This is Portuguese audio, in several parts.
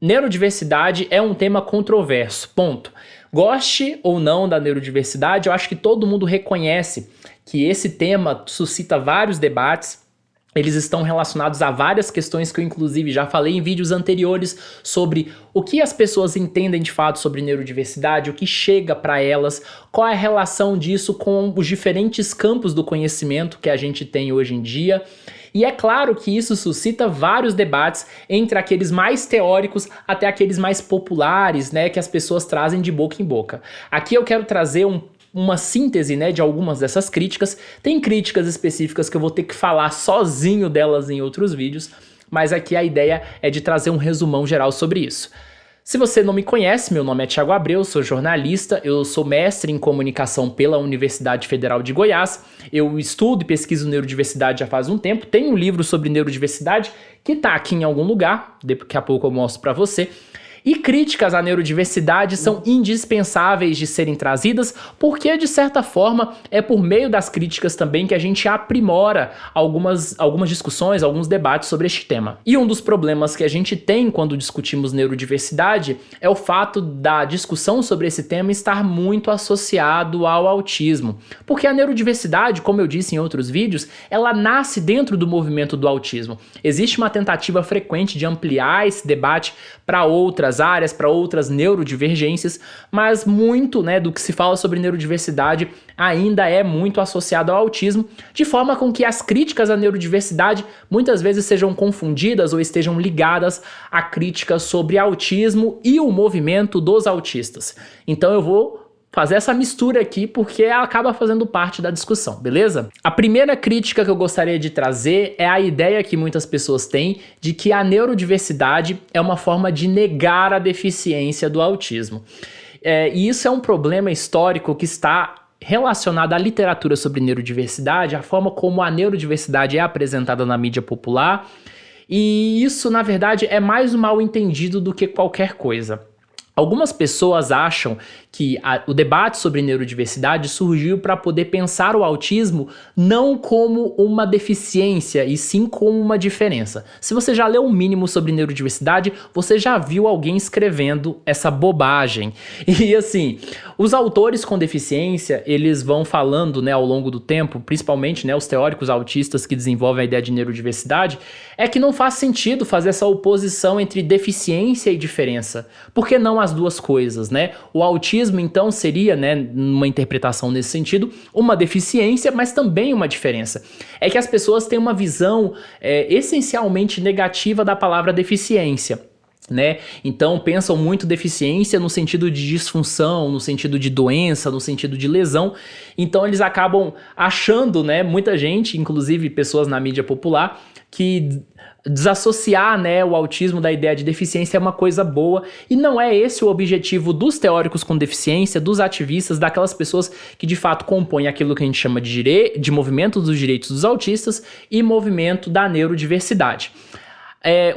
Neurodiversidade é um tema controverso, ponto. Goste ou não da neurodiversidade, eu acho que todo mundo reconhece que esse tema suscita vários debates. Eles estão relacionados a várias questões que eu inclusive já falei em vídeos anteriores sobre o que as pessoas entendem de fato sobre neurodiversidade, o que chega para elas, qual é a relação disso com os diferentes campos do conhecimento que a gente tem hoje em dia. E é claro que isso suscita vários debates, entre aqueles mais teóricos até aqueles mais populares, né, que as pessoas trazem de boca em boca. Aqui eu quero trazer uma síntese, né, de algumas dessas críticas. Tem críticas específicas que eu vou ter que falar sozinho delas em outros vídeos, mas aqui a ideia é de trazer um resumão geral sobre isso. Se você não me conhece, meu nome é Thiago Abreu, sou jornalista, eu sou mestre em comunicação pela Universidade Federal de Goiás, eu estudo e pesquiso neurodiversidade já faz um tempo, tenho um livro sobre neurodiversidade que está aqui em algum lugar, daqui a pouco eu mostro para você. E críticas à neurodiversidade são indispensáveis de serem trazidas porque, de certa forma, é por meio das críticas também que a gente aprimora algumas discussões, alguns debates sobre este tema. E um dos problemas que a gente tem quando discutimos neurodiversidade é o fato da discussão sobre esse tema estar muito associado ao autismo. Porque a neurodiversidade, como eu disse em outros vídeos, ela nasce dentro do movimento do autismo. Existe uma tentativa frequente de ampliar esse debate para outras áreas, para outras neurodivergências, mas muito, né, do que se fala sobre neurodiversidade ainda é muito associado ao autismo, de forma com que as críticas à neurodiversidade muitas vezes sejam confundidas ou estejam ligadas a críticas sobre autismo e o movimento dos autistas. Então eu vou fazer essa mistura aqui porque ela acaba fazendo parte da discussão, beleza? A primeira crítica que eu gostaria de trazer é a ideia que muitas pessoas têm de que a neurodiversidade é uma forma de negar a deficiência do autismo. E isso é um problema histórico que está relacionado à literatura sobre neurodiversidade, a forma como a neurodiversidade é apresentada na mídia popular, e isso, na verdade, é mais um mal entendido do que qualquer coisa. Algumas pessoas acham que o debate sobre neurodiversidade surgiu para poder pensar o autismo não como uma deficiência, e sim como uma diferença. Se você já leu o mínimo sobre neurodiversidade, você já viu alguém escrevendo essa bobagem. E assim, os autores com deficiência, eles vão falando, né, ao longo do tempo, principalmente, né, os teóricos autistas que desenvolvem a ideia de neurodiversidade, é que não faz sentido fazer essa oposição entre deficiência e diferença. Por que não as duas coisas, né? O autismo, então, seria, né, numa interpretação nesse sentido, uma deficiência, mas também uma diferença. É que as pessoas têm uma visão essencialmente negativa da palavra deficiência, né? Então pensam muito deficiência no sentido de disfunção, no sentido de doença, no sentido de lesão. Então eles acabam achando, né, muita gente, inclusive pessoas na mídia popular, que desassociar, né, o autismo da ideia de deficiência é uma coisa boa, e não é esse o objetivo dos teóricos com deficiência, dos ativistas, daquelas pessoas que de fato compõem aquilo que a gente chama de movimento dos direitos dos autistas e movimento da neurodiversidade.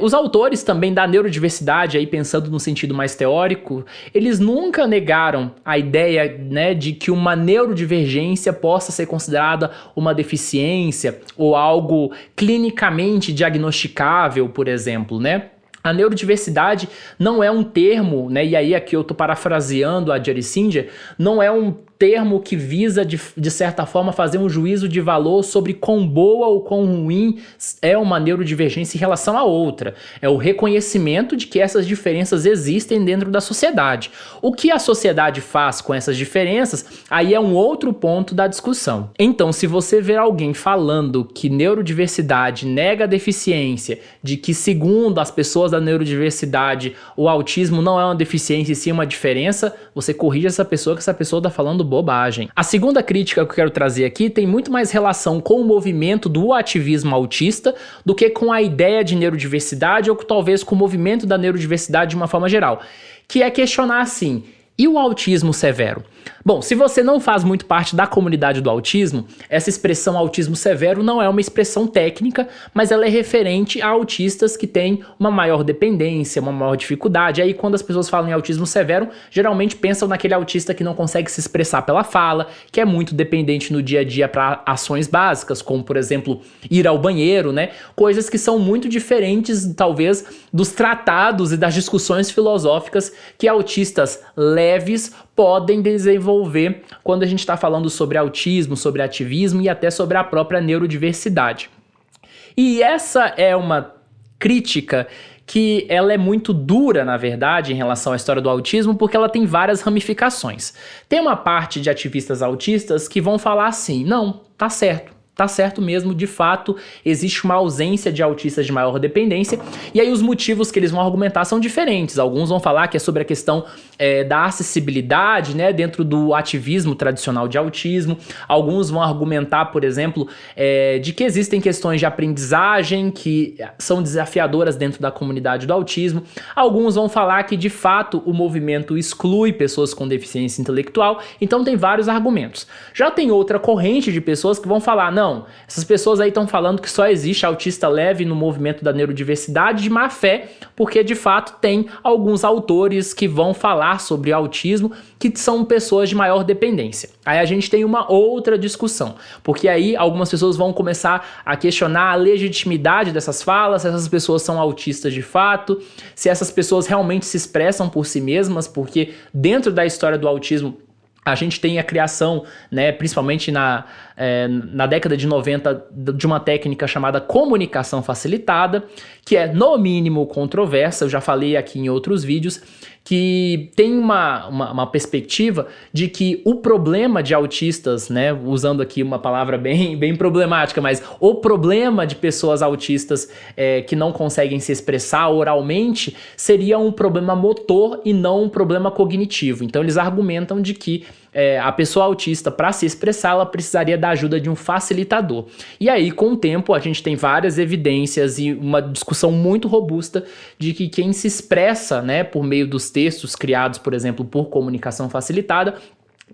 Os autores também da neurodiversidade, aí pensando no sentido mais teórico, eles nunca negaram a ideia, né, de que uma neurodivergência possa ser considerada uma deficiência ou algo clinicamente diagnosticável, por exemplo, né? A neurodiversidade não é um termo, né, e aí aqui eu estou parafraseando a Jerry Singer, não é um termo que visa, de certa forma, fazer um juízo de valor sobre quão boa ou quão ruim é uma neurodivergência em relação à outra. É o reconhecimento de que essas diferenças existem dentro da sociedade. O que a sociedade faz com essas diferenças, aí é um outro ponto da discussão. Então, se você ver alguém falando que neurodiversidade nega a deficiência, de que, segundo as pessoas da neurodiversidade, o autismo não é uma deficiência e sim uma diferença, você corrige essa pessoa, que essa pessoa está falando bobagem. A segunda crítica que eu quero trazer aqui tem muito mais relação com o movimento do ativismo autista do que com a ideia de neurodiversidade ou talvez com o movimento da neurodiversidade de uma forma geral, que é questionar assim: e o autismo severo? Bom, se você não faz muito parte da comunidade do autismo, essa expressão autismo severo não é uma expressão técnica, mas ela é referente a autistas que têm uma maior dependência, uma maior dificuldade. Aí quando as pessoas falam em autismo severo, geralmente pensam naquele autista que não consegue se expressar pela fala, que é muito dependente no dia a dia para ações básicas, como por exemplo, ir ao banheiro, né? Coisas que são muito diferentes, talvez, dos tratados e das discussões filosóficas que autistas leves podem desenvolver quando a gente está falando sobre autismo, sobre ativismo e até sobre a própria neurodiversidade. E essa é uma crítica que ela é muito dura, na verdade, em relação à história do autismo, porque ela tem várias ramificações. Tem uma parte de ativistas autistas que vão falar assim, não, tá certo. Tá certo mesmo, de fato, existe uma ausência de autistas de maior dependência, e aí os motivos que eles vão argumentar são diferentes. Alguns vão falar que é sobre a questão da acessibilidade, né, dentro do ativismo tradicional de autismo. Alguns vão argumentar, por exemplo, de que existem questões de aprendizagem que são desafiadoras dentro da comunidade do autismo. Alguns vão falar que, de fato, o movimento exclui pessoas com deficiência intelectual, então tem vários argumentos. Já tem outra corrente de pessoas que vão falar, não, essas pessoas aí estão falando que só existe autista leve no movimento da neurodiversidade de má fé, porque de fato tem alguns autores que vão falar sobre autismo que são pessoas de maior dependência. Aí a gente tem uma outra discussão, porque aí algumas pessoas vão começar a questionar a legitimidade dessas falas, se essas pessoas são autistas de fato, se essas pessoas realmente se expressam por si mesmas, porque dentro da história do autismo a gente tem a criação, né, principalmente na década de 90, de uma técnica chamada comunicação facilitada, que é no mínimo controversa, eu já falei aqui em outros vídeos, que tem uma perspectiva de que o problema de autistas, né, usando aqui uma palavra bem problemática, mas o problema de pessoas autistas que não conseguem se expressar oralmente seria um problema motor e não um problema cognitivo. Então eles argumentam de que a pessoa autista, para se expressar, ela precisaria da ajuda de um facilitador. E aí, com o tempo, a gente tem várias evidências e uma discussão muito robusta de que quem se expressa, né, por meio dos textos criados, por exemplo, por comunicação facilitada,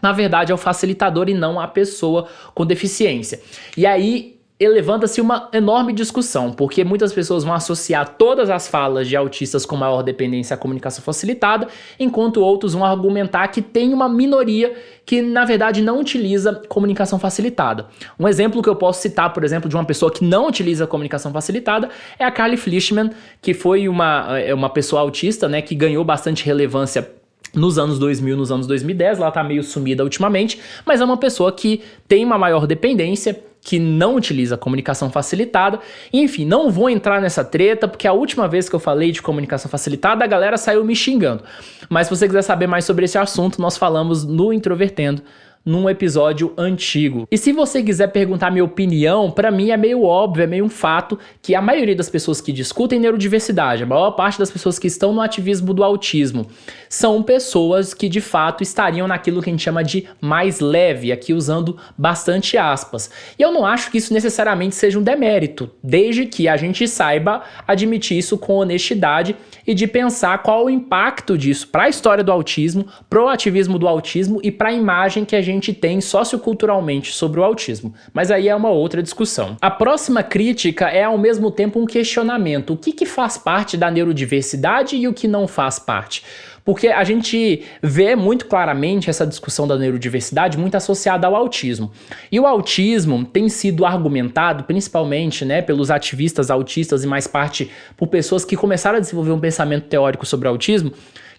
na verdade é o facilitador e não a pessoa com deficiência. E aí levanta-se uma enorme discussão, porque muitas pessoas vão associar todas as falas de autistas com maior dependência à comunicação facilitada, enquanto outros vão argumentar que tem uma minoria que, na verdade, não utiliza comunicação facilitada. Um exemplo que eu posso citar, por exemplo, de uma pessoa que não utiliza comunicação facilitada é a Carly Fleischmann, que foi uma pessoa autista, né, que ganhou bastante relevância nos anos 2000, nos anos 2010, ela tá meio sumida ultimamente, mas é uma pessoa que tem uma maior dependência, que não utiliza comunicação facilitada. Enfim, não vou entrar nessa treta, porque a última vez que eu falei de comunicação facilitada, a galera saiu me xingando. Mas se você quiser saber mais sobre esse assunto, nós falamos no Introvertendo, num episódio antigo. E se você quiser perguntar minha opinião, pra mim é meio óbvio, é meio um fato que a maioria das pessoas que discutem neurodiversidade, a maior parte das pessoas que estão no ativismo do autismo, são pessoas que de fato estariam naquilo que a gente chama de mais leve, aqui usando bastante aspas. E eu não acho que isso necessariamente seja um demérito, desde que a gente saiba admitir isso com honestidade e de pensar qual o impacto disso para a história do autismo, pro ativismo do autismo e para a imagem que a gente tem socioculturalmente sobre o autismo. Mas aí é uma outra discussão. A próxima crítica é ao mesmo tempo um questionamento. O que faz parte da neurodiversidade e o que não faz parte? Porque a gente vê muito claramente essa discussão da neurodiversidade muito associada ao autismo. E o autismo tem sido argumentado, principalmente, né, pelos ativistas autistas e mais parte por pessoas que começaram a desenvolver um pensamento teórico sobre o autismo,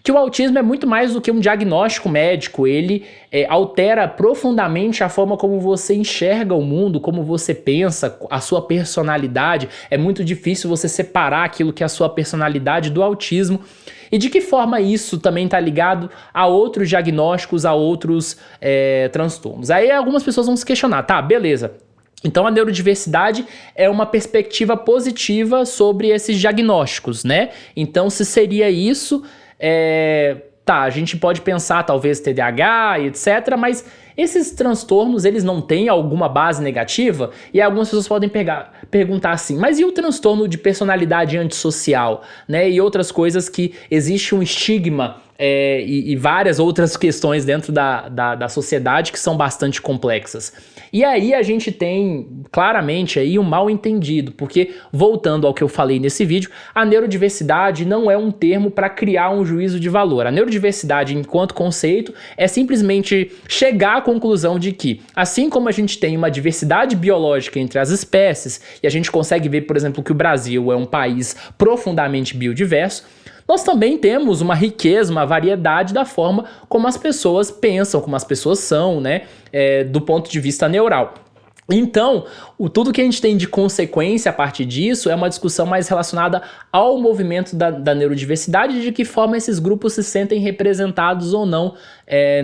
que o autismo é muito mais do que um diagnóstico médico, ele altera profundamente a forma como você enxerga o mundo, como você pensa, a sua personalidade. É muito difícil você separar aquilo que é a sua personalidade do autismo. E de que forma isso também está ligado a outros diagnósticos, a outros transtornos. Aí algumas pessoas vão se questionar, tá, beleza. Então a neurodiversidade é uma perspectiva positiva sobre esses diagnósticos, né? Então se seria isso... tá, a gente pode pensar talvez TDAH e etc, mas esses transtornos, eles não têm alguma base negativa? E algumas pessoas podem perguntar assim, mas e o transtorno de personalidade antissocial, né? E outras coisas que existe um estigma e várias outras questões dentro da sociedade que são bastante complexas. E aí a gente tem claramente aí um mal entendido, porque voltando ao que eu falei nesse vídeo, a neurodiversidade não é um termo para criar um juízo de valor. A neurodiversidade enquanto conceito é simplesmente chegar à conclusão de que, assim como a gente tem uma diversidade biológica entre as espécies, e a gente consegue ver, por exemplo, que o Brasil é um país profundamente biodiverso, nós também temos uma riqueza, uma variedade da forma como as pessoas pensam, como as pessoas são, né, do ponto de vista neural. Então, tudo que a gente tem de consequência a partir disso é uma discussão mais relacionada ao movimento da neurodiversidade e de que forma esses grupos se sentem representados ou não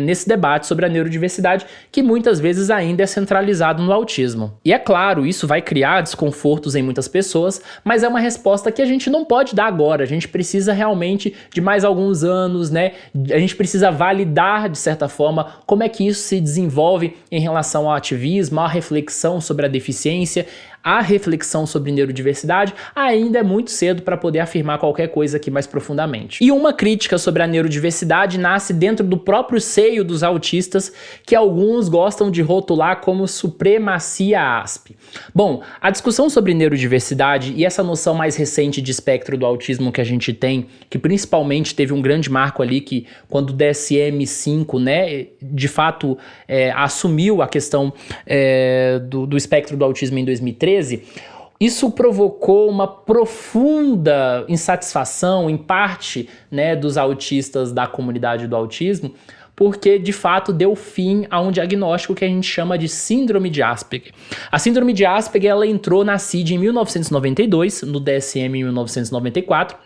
nesse debate sobre a neurodiversidade, que muitas vezes ainda é centralizado no autismo. E é claro, isso vai criar desconfortos em muitas pessoas, mas é uma resposta que a gente não pode dar agora, a gente precisa realmente de mais alguns anos, né? A gente precisa validar, de certa forma, como é que isso se desenvolve em relação ao ativismo, à reflexão sobre a deficiência, a reflexão sobre neurodiversidade. Ainda é muito cedo para poder afirmar qualquer coisa aqui mais profundamente. E uma crítica sobre a neurodiversidade nasce dentro do próprio seio dos autistas, que alguns gostam de rotular como supremacia ASP. Bom, a discussão sobre neurodiversidade e essa noção mais recente de espectro do autismo que a gente tem, que principalmente teve um grande marco ali, que quando o DSM-5, né, de fato assumiu a questão do espectro do autismo em 2013, isso provocou uma profunda insatisfação em parte, né, dos autistas da comunidade do autismo, porque de fato deu fim a um diagnóstico que a gente chama de síndrome de Asperger. A síndrome de Asperger ela entrou na CID em 1992, no DSM em 1994,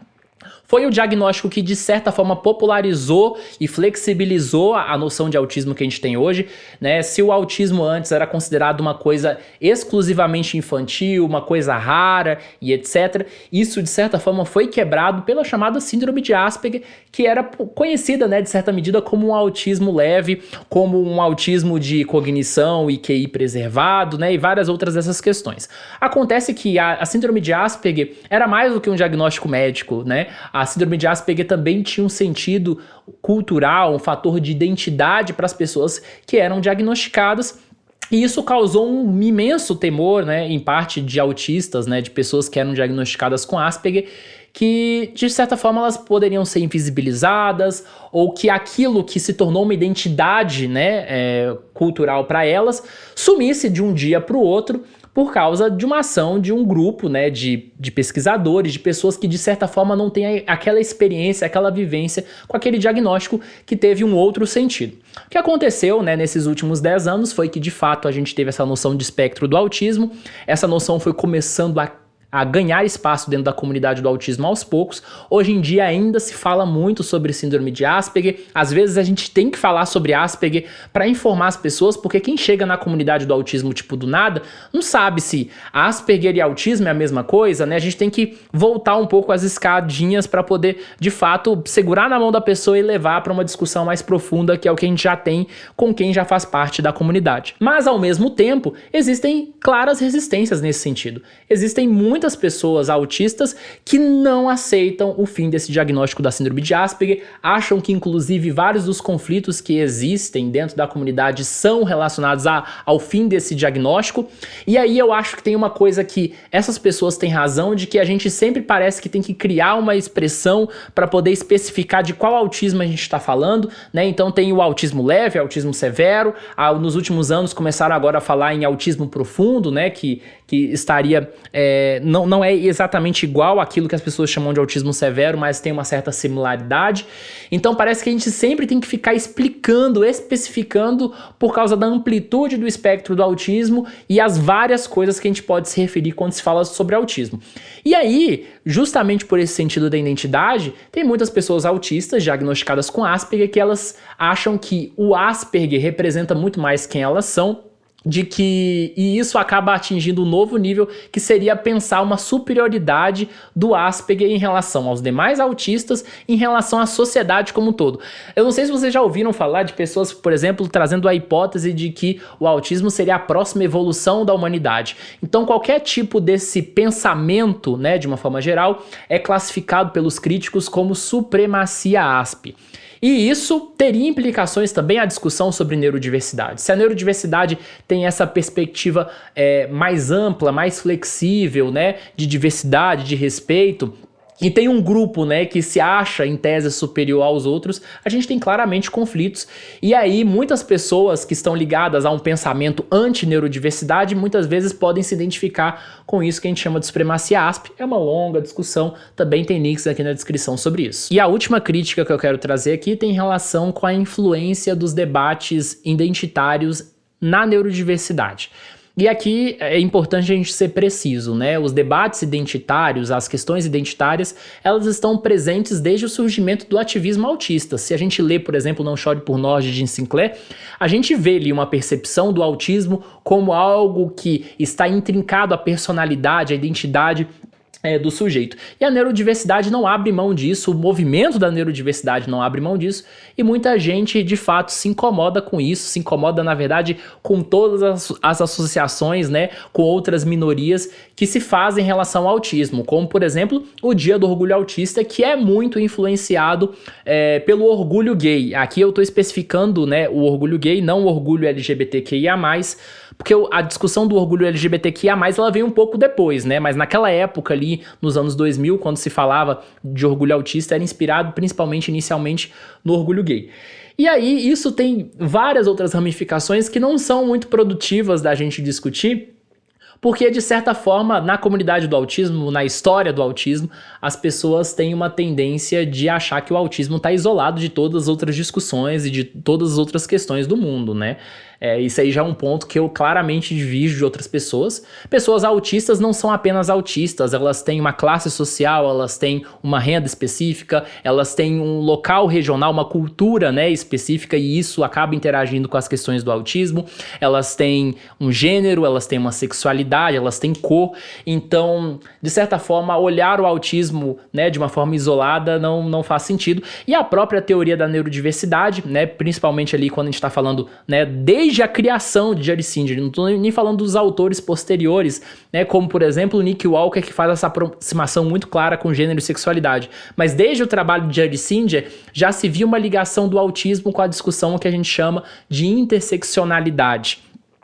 foi o diagnóstico que, de certa forma, popularizou e flexibilizou a noção de autismo que a gente tem hoje, né? Se o autismo antes era considerado uma coisa exclusivamente infantil, uma coisa rara e etc., isso, de certa forma, foi quebrado pela chamada síndrome de Asperger, que era conhecida, né, de certa medida, como um autismo leve, como um autismo de cognição e QI preservado, né, e várias outras dessas questões. Acontece que a síndrome de Asperger era mais do que um diagnóstico médico, né? A síndrome de Asperger também tinha um sentido cultural, um fator de identidade para as pessoas que eram diagnosticadas. E isso causou um imenso temor, né, em parte de autistas, né, de pessoas que eram diagnosticadas com Asperger, que de certa forma elas poderiam ser invisibilizadas, ou que aquilo que se tornou uma identidade, né, cultural para elas sumisse de um dia para o outro, por causa de uma ação de um grupo, né, de pesquisadores, de pessoas que de certa forma não têm aquela experiência, aquela vivência com aquele diagnóstico que teve um outro sentido. O que aconteceu, né, nesses últimos 10 anos foi que de fato a gente teve essa noção de espectro do autismo, essa noção foi começando a ganhar espaço dentro da comunidade do autismo aos poucos. Hoje em dia ainda se fala muito sobre síndrome de Asperger, às vezes a gente tem que falar sobre Asperger para informar as pessoas, porque quem chega na comunidade do autismo tipo do nada, não sabe se Asperger e autismo é a mesma coisa, né? A gente tem que voltar um pouco as escadinhas para poder, de fato, segurar na mão da pessoa e levar para uma discussão mais profunda, que é o que a gente já tem com quem já faz parte da comunidade. Mas, ao mesmo tempo, existem claras resistências nesse sentido. Existem muitas pessoas autistas que não aceitam o fim desse diagnóstico da síndrome de Asperger, acham que inclusive vários dos conflitos que existem dentro da comunidade são relacionados ao fim desse diagnóstico. E aí eu acho que tem uma coisa que essas pessoas têm razão, de que a gente sempre parece que tem que criar uma expressão para poder especificar de qual autismo a gente está falando, né? Então tem o autismo leve, autismo severo, nos últimos anos começaram agora a falar em autismo profundo, né? Que estaria, não é exatamente igual àquilo que as pessoas chamam de autismo severo, mas tem uma certa similaridade. Então parece que a gente sempre tem que ficar explicando, especificando por causa da amplitude do espectro do autismo e as várias coisas que a gente pode se referir quando se fala sobre autismo. E aí, justamente por esse sentido da identidade, tem muitas pessoas autistas diagnosticadas com Asperger que elas acham que o Asperger representa muito mais quem elas são, e isso acaba atingindo um novo nível, que seria pensar uma superioridade do Asperger em relação aos demais autistas, em relação à sociedade como um todo. Eu não sei se vocês já ouviram falar de pessoas, por exemplo, trazendo a hipótese de que o autismo seria a próxima evolução da humanidade. Então qualquer tipo desse pensamento, né, de uma forma geral, é classificado pelos críticos como supremacia ASP. E isso teria implicações também à discussão sobre neurodiversidade. Se a neurodiversidade tem essa perspectiva mais ampla, mais flexível, né, de diversidade, de respeito, e tem um grupo, né, que se acha em tese superior aos outros, a gente tem claramente conflitos. E aí muitas pessoas que estão ligadas a um pensamento anti-neurodiversidade muitas vezes podem se identificar com isso que a gente chama de supremacia ASP. É uma longa discussão, também tem links aqui na descrição sobre isso. E a última crítica que eu quero trazer aqui tem relação com a influência dos debates identitários na neurodiversidade. E aqui é importante a gente ser preciso, né? Os debates identitários, as questões identitárias, elas estão presentes desde o surgimento do ativismo autista. Se a gente lê, por exemplo, Não Chore por Nós, de Jim Sinclair, a gente vê ali uma percepção do autismo como algo que está intrincado à personalidade, à identidade do sujeito. E a neurodiversidade não abre mão disso, o movimento da neurodiversidade não abre mão disso, e muita gente de fato se incomoda com isso, se incomoda na verdade com todas as associações, né, com outras minorias que se fazem em relação ao autismo, como por exemplo o Dia do Orgulho Autista, que é muito influenciado pelo orgulho gay. Aqui eu estou especificando, né, o orgulho gay, não o orgulho LGBTQIA+, porque a discussão do orgulho LGBTQIA+, ela veio um pouco depois, né? Mas naquela época ali, nos anos 2000, quando se falava de orgulho autista, era inspirado principalmente, inicialmente, no orgulho gay. E aí, isso tem várias outras ramificações que não são muito produtivas da gente discutir, porque, de certa forma, na comunidade do autismo, na história do autismo, as pessoas têm uma tendência de achar que o autismo está isolado de todas as outras discussões e de todas as outras questões do mundo, né? Isso aí já é um ponto que eu claramente divido de outras pessoas. Pessoas autistas não são apenas autistas, elas têm uma classe social, elas têm uma renda específica, elas têm um local regional, uma cultura, né, específica, e isso acaba interagindo com as questões do autismo. Elas têm um gênero, elas têm uma sexualidade, elas têm cor. Então, de certa forma, olhar o autismo, né, de uma forma isolada não faz sentido. E a própria teoria da neurodiversidade, né, principalmente ali quando a gente está falando, né, desde a criação de Jerry Singer, não estou nem falando dos autores posteriores, né, como por exemplo o Nick Walker, que faz essa aproximação muito clara com gênero e sexualidade, mas desde o trabalho de Jerry Singer já se viu uma ligação do autismo com a discussão que a gente chama de interseccionalidade,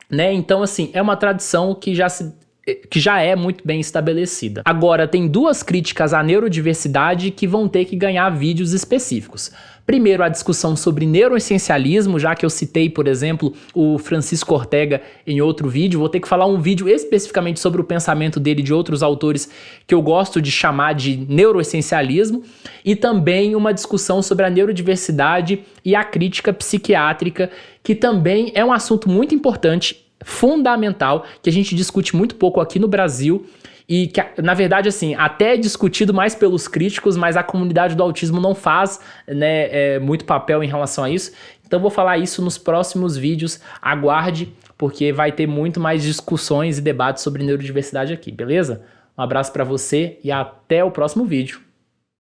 né? Então assim, é uma tradição que já é muito bem estabelecida. Agora, tem duas críticas à neurodiversidade que vão ter que ganhar vídeos específicos. Primeiro, a discussão sobre neuroessencialismo, já que eu citei, por exemplo, o Francisco Ortega em outro vídeo, vou ter que falar um vídeo especificamente sobre o pensamento dele e de outros autores que eu gosto de chamar de neuroessencialismo, e também uma discussão sobre a neurodiversidade e a crítica psiquiátrica, que também é um assunto muito importante, fundamental, que a gente discute muito pouco aqui no Brasil e que, na verdade, assim, até é discutido mais pelos críticos, mas a comunidade do autismo não faz, né, muito papel em relação a isso. Então vou falar isso nos próximos vídeos, aguarde, porque vai ter muito mais discussões e debates sobre neurodiversidade aqui, beleza? Um abraço para você e até o próximo vídeo.